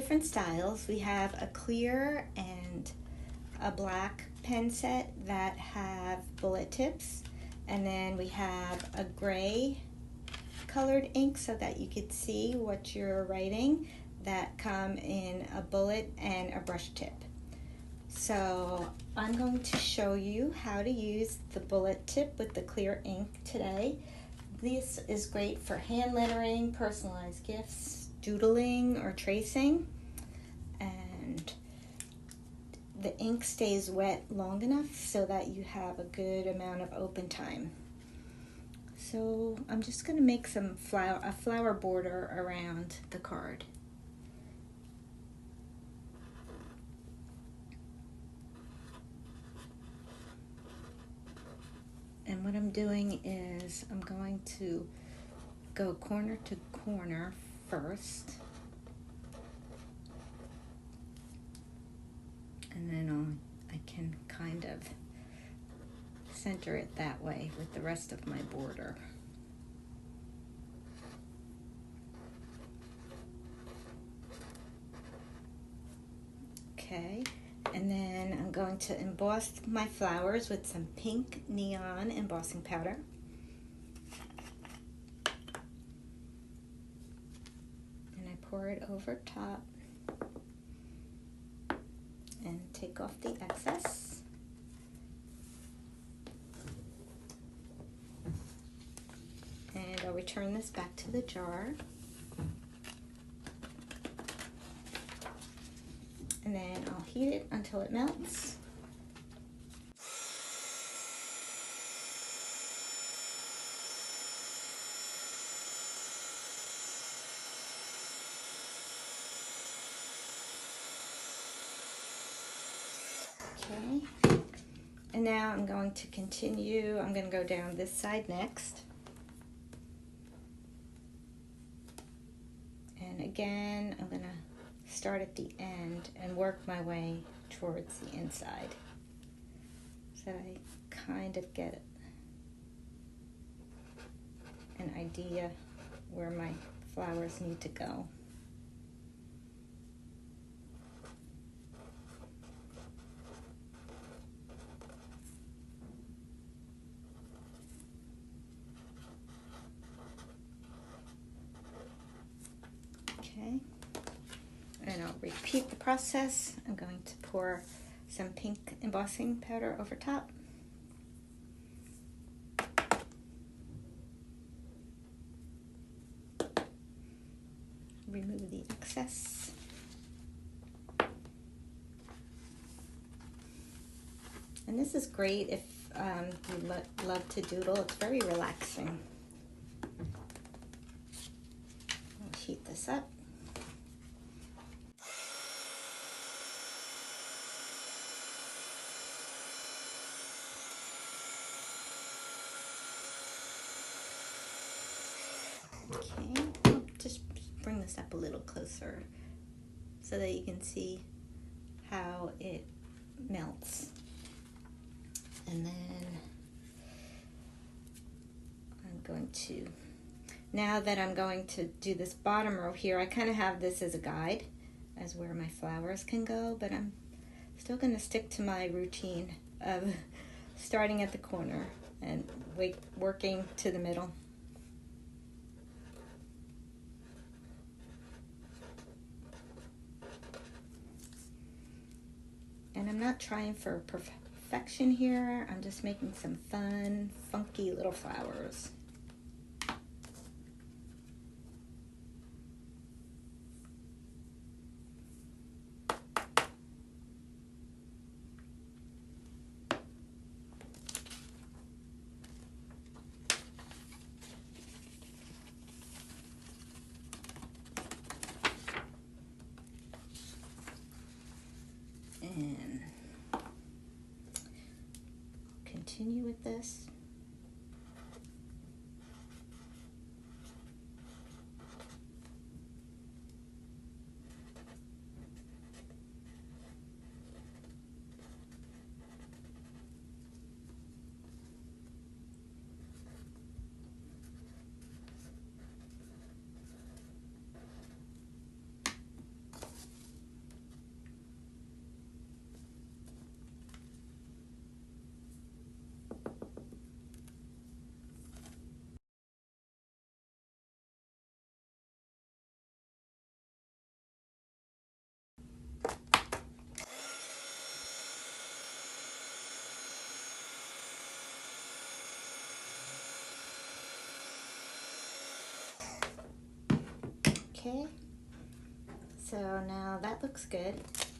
different styles. We have a clear and a black pen set that have bullet tips, and then we have a gray colored ink so that you could see what you're writing that come in a bullet and a brush tip. So I'm going to show you how to use the bullet tip with the clear ink today. This is great for hand lettering, personalized gifts, doodling, or tracing. And the ink stays wet long enough so that you have a good amount of open time. So I'm just going to make a flower border around the card. And what I'm doing is I'm going to go corner to corner first. And then I can kind of center it that way with the rest of my border. Okay, and then I'm going to emboss my flowers with some pink neon embossing powder. And I pour it over top and take off the excess. And I'll return this back to the jar. And then I'll heat it until it melts. Okay, and now I'm going to continue. I'm going to go down this side next. And again, I'm going to start at the end and work my way towards the inside so that I kind of get an idea where my flowers need to go. Okay, and I'll repeat the process. I'm going to pour some pink embossing powder over top. Remove the excess. And this is great if you love to doodle. It's very relaxing. I'll heat this up. Okay, I'll just bring this up a little closer so that you can see how it melts. And then I'm going to, now that I'm going to do this bottom row here, I kind of have this as a guide as where my flowers can go, but I'm still going to stick to my routine of starting at the corner and working to the middle. And I'm not trying for perfection here. I'm just making some fun, funky little flowers. And continue with this. Okay, so now that looks good.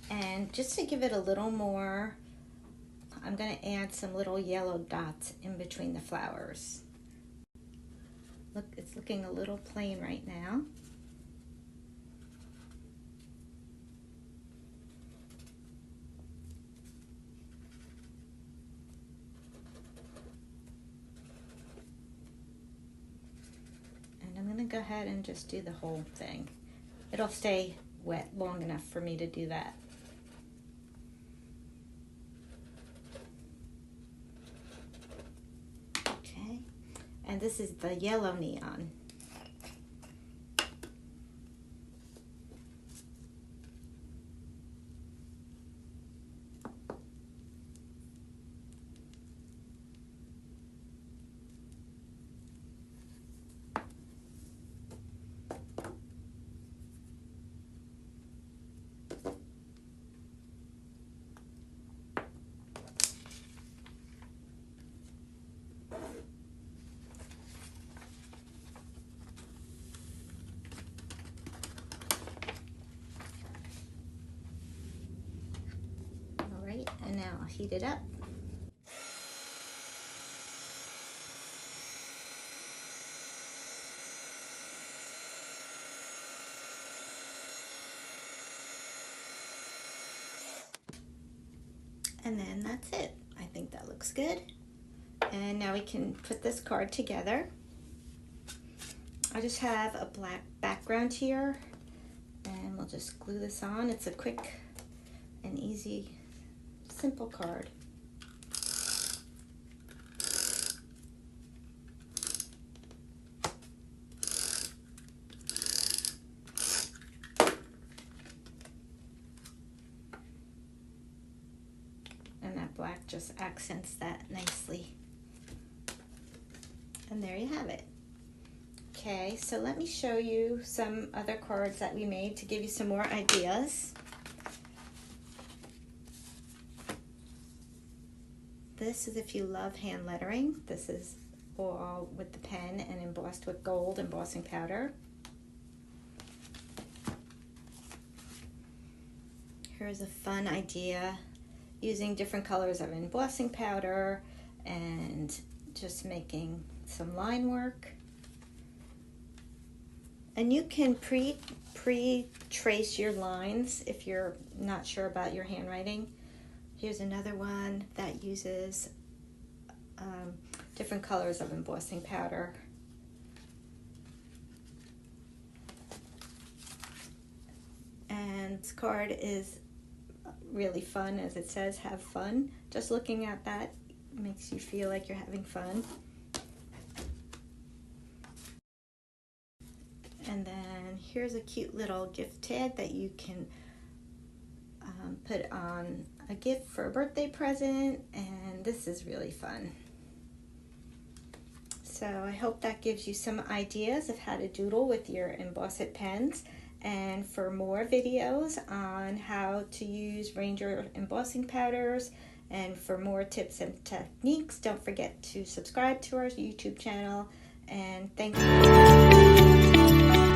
And just to give it a little more, I'm going to add some little yellow dots in between the flowers. Look, it's looking a little plain right now. And I'm going to go ahead and just do the whole thing. It'll stay wet long enough for me to do that. Okay, and this is the yellow neon. And now I'll heat it up. And then that's it. I think that looks good. And now we can put this card together. I just have a black background here, and we'll just glue this on. It's a quick and easy, simple card. And that black just accents that nicely. And there you have it. Okay, so let me show you some other cards that we made to give you some more ideas. This is if you love hand lettering. This is all with the pen and embossed with gold embossing powder. Here's a fun idea using different colors of embossing powder and just making some line work. And you can pre-trace your lines if you're not sure about your handwriting. Here's another one that uses different colors of embossing powder. And this card is really fun, as it says, have fun. Just looking at that makes you feel like you're having fun. And then here's a cute little gift tag that you can put on a gift for a birthday present, and this is really fun. So I hope that gives you some ideas of how to doodle with your Emboss It pens. And for more videos on how to use Ranger embossing powders and for more tips and techniques, don't forget to subscribe to our YouTube channel. And thank you.